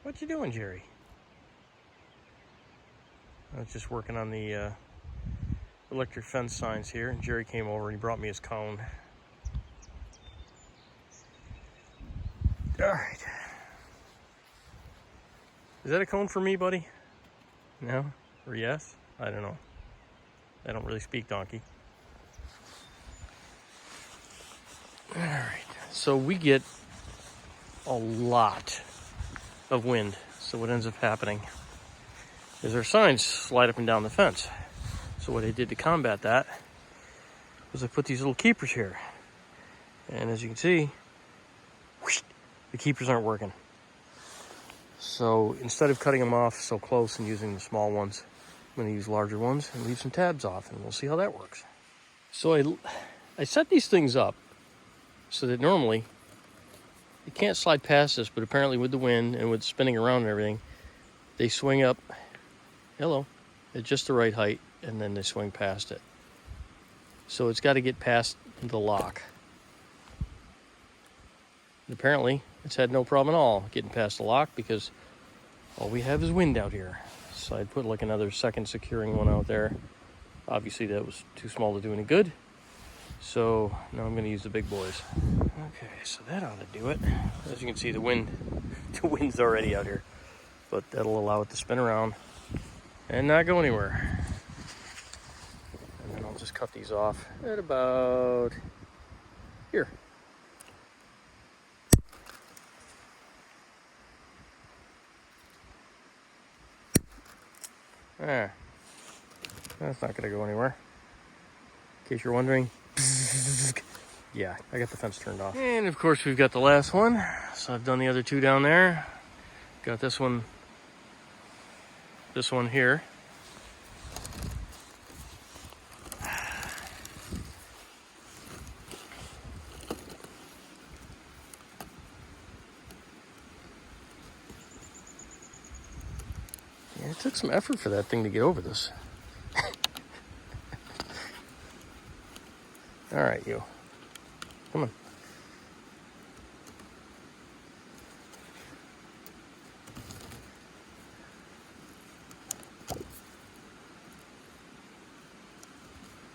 What you doing, Jerry? I was just working on the electric fence signs here. Jerry came over and he brought me his cone. All right. Is that a cone for me, buddy? No? Or yes? I don't know. I don't really speak donkey. All right. So we get a lot of wind. So what ends up happening is our signs slide up and down the fence. So what I did to combat that was I put these little keepers here. And as you can see, whoosh, the keepers aren't working. So instead of cutting them off so close and using the small ones, I'm going to use larger ones and leave some tabs off, and we'll see how that works. So I set these things up so that normally you can't slide past this, but apparently with the wind and with spinning around and everything, they swing up, at just the right height, and then they swing past it. So it's got to get past the lock. And apparently it's had no problem at all getting past the lock because all we have is wind out here. So I'd put like another second securing one out there. Obviously that was too small to do any good. So now I'm going to use the big boys. Okay, so that ought to do it. As you can see, the wind's already out here, but that'll allow it to spin around and not go anywhere. And then I'll just cut these off at about here. That's not going to go anywhere. In case you're wondering. Yeah, I got the fence turned off. And of course we've got the last one. So I've done the other two down there. Got this one here. Yeah, it took some effort for that thing to get over this. All right, you. Come on.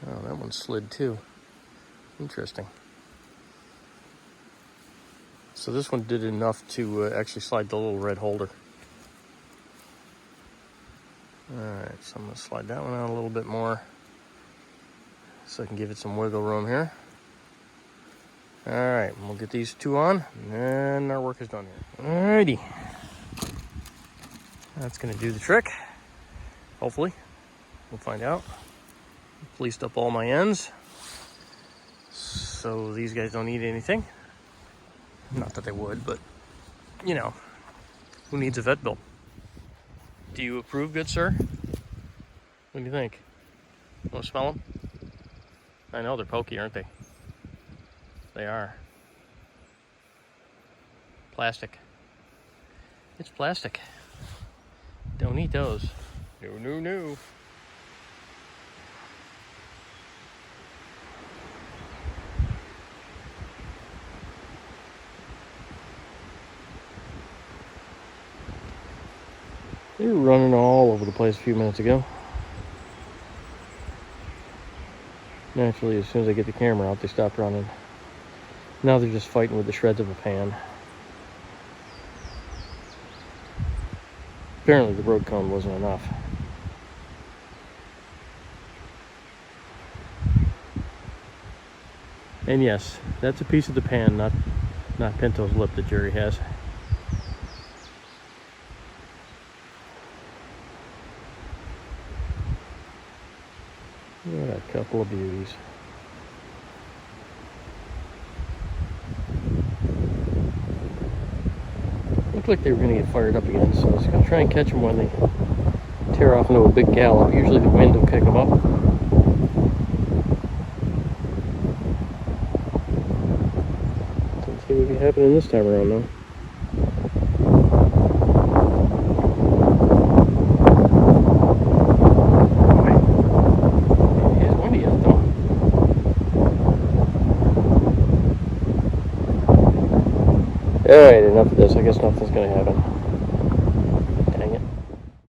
Oh, that one slid too. Interesting. So this one did enough to actually slide the little red holder. All right, so I'm going to slide that one out a little bit more so I can give it some wiggle room here. All right, we'll get these two on, and then our work is done here. All righty. That's going to do the trick. Hopefully. We'll find out. Policed up all my ends so these guys don't need anything. Not that they would, but, you know, who needs a vet bill? Do you approve, good sir? What do you think? Want to smell them? I know they're pokey, aren't they? They are. Plastic. It's plastic. Don't eat those. No, no, no. They were running all over the place a few minutes ago. Naturally, as soon as I get the camera out, they stopped running. Now they're just fighting with the shreds of a pan. Apparently the road cone wasn't enough. And yes, that's a piece of the pan, not Pinto's lip that Jerry has. What a couple of beauties. Looked like they were going to get fired up again, so I was going to try and catch them when they tear off into a big gallop. Usually the wind will kick them up. Doesn't seem to be happening this time around though. Alright, enough of this. I guess nothing's going to happen.